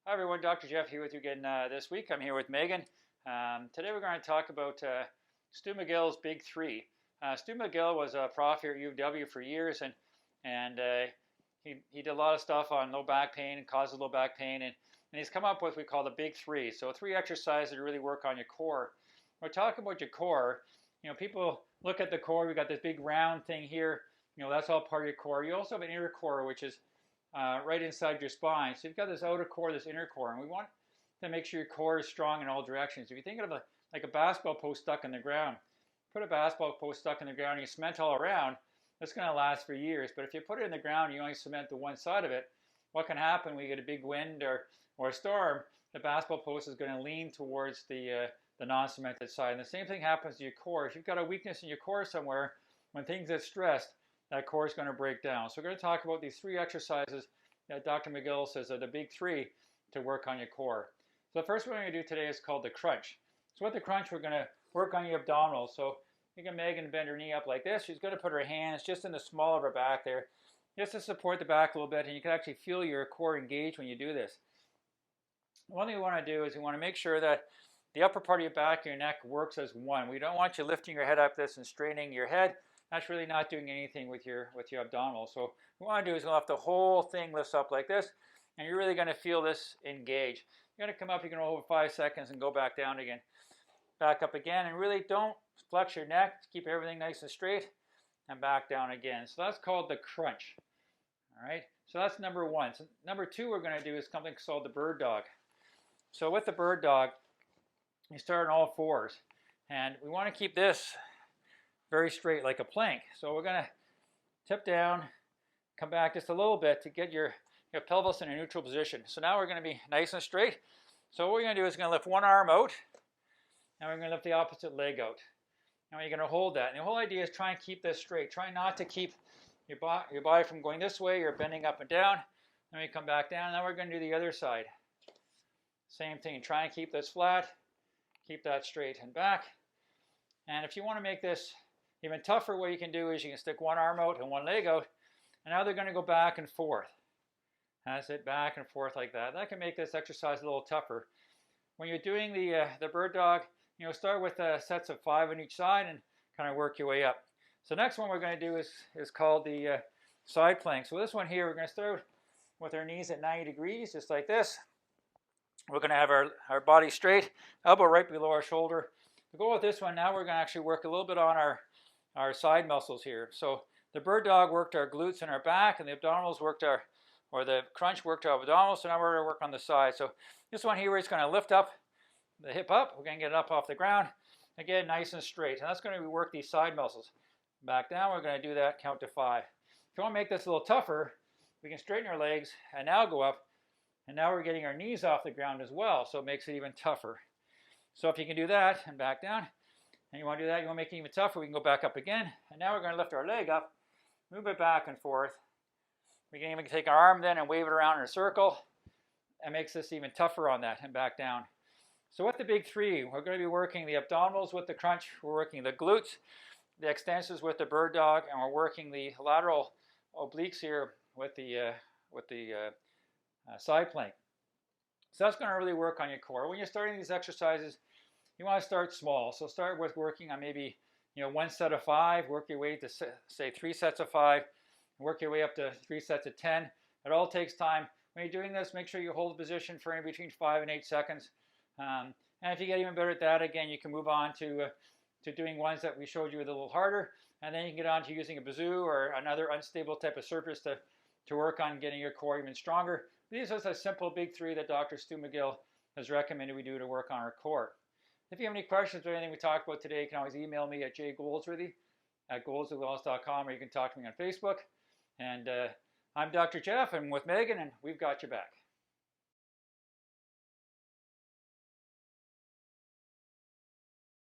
Hi everyone, Dr. Jeff here with you again this week. I'm here with Megan. Today we're going to talk about Stu McGill's Big Three. Stu McGill was a prof here at U of W for years, and he did a lot of stuff on low back pain and causes low back pain, and he's come up with what we call the Big Three. So 3 exercises to really work on your core. When we're talking about your core, people look at the core. We've got this big round thing here. That's all part of your core. You also have an inner core, which is right inside your spine. So you've got this outer core, this inner core, and we want to make sure your core is strong in all directions. If you think of like a basketball post stuck in the ground, put a basketball post stuck in the ground and you cement all around, that's going to last for years. But if you put it in the ground and you only cement the one side of it, what can happen when you get a big wind or a storm? The basketball post is going to lean towards the non-cemented side. And the same thing happens to your core. If you've got a weakness in your core somewhere, when things get stressed, that core is going to break down. So we're going to talk about these 3 exercises that Dr. McGill says are the big 3 to work on your core. So the first one we're going to do today is called the crunch. So with the crunch, we're going to work on your abdominals. So you can Megan bend her knee up like this. She's going to put her hands just in the small of her back there, just to support the back a little bit, and you can actually feel your core engage when you do this. One thing we want to do is we want to make sure that the upper part of your back and your neck works as one. We don't want you lifting your head up this and straining your head. That's really not doing anything with your abdominals. So what we want to do is we'll have the whole thing lifts up like this, and you're really going to feel this engage. You're going to come up, you can hold for 5 seconds and go back down again. Back up again, and really don't flex your neck. Keep everything nice and straight, and back down again. So that's called the crunch. All right, so that's number 1. So number 2 we're going to do is something called the bird dog. So with the bird dog, you start on all 4s, and we want to keep this very straight like a plank. So we're going to tip down, come back just a little bit to get your pelvis in a neutral position. So now we're going to be nice and straight. So what we're going to do is we're going to lift one arm out, and we're going to lift the opposite leg out. Now you're going to hold that. And the whole idea is try and keep this straight. Try not to keep your body from going this way or bending up and down. Then we come back down. Now we're going to do the other side. Same thing. Try and keep this flat. Keep that straight and back. And if you want to make this even tougher, what you can do is you can stick one arm out and one leg out, and now they're going to go back and forth. That's it, back and forth like that. That can make this exercise a little tougher. When you're doing the bird dog, start with sets of 5 on each side and kind of work your way up. So next one we're going to do is called the side plank. So this one here, we're going to start with our knees at 90 degrees, just like this. We're going to have our body straight, elbow right below our shoulder. To go with this one, now we're going to actually work a little bit on our side muscles here. So the bird dog worked our glutes and our back, and the abdominals worked the crunch worked our abdominals. So now we're going to work on the side. So this one here, we're just going to lift up the hip up. We're going to get it up off the ground. Again, nice and straight. And that's going to work these side muscles. Back down, we're going to do that, count to 5. If you want to make this a little tougher, we can straighten our legs and now go up. And now we're getting our knees off the ground as well, so it makes it even tougher. So if you can do that and back down, and you want to do that, you want to make it even tougher, we can go back up again. And now we're going to lift our leg up, move it back and forth. We can even take our arm then and wave it around in a circle. That makes this even tougher on that, and back down. So with the big 3, we're going to be working the abdominals with the crunch, we're working the glutes, the extensors with the bird dog, and we're working the lateral obliques here with the side plank. So that's going to really work on your core. When you're starting these exercises, you want to start small. So start with working on maybe 1 set of 5, work your way to say 3 sets of 5, work your way up to 3 sets of 10. It all takes time. When you're doing this, make sure you hold the position for in between 5 and 8 seconds. And if you get even better at that, again, you can move on to doing ones that we showed you with a little harder, and then you can get on to using a bazoo or another unstable type of surface to work on getting your core even stronger. These are the simple big 3 that Dr. Stu McGill has recommended we do to work on our core. If you have any questions or anything we talked about today, you can always email me at jgoldsworthy@goldswellness.com, or you can talk to me on Facebook. And I'm Dr. Jeff, and with Megan, and we've got your back.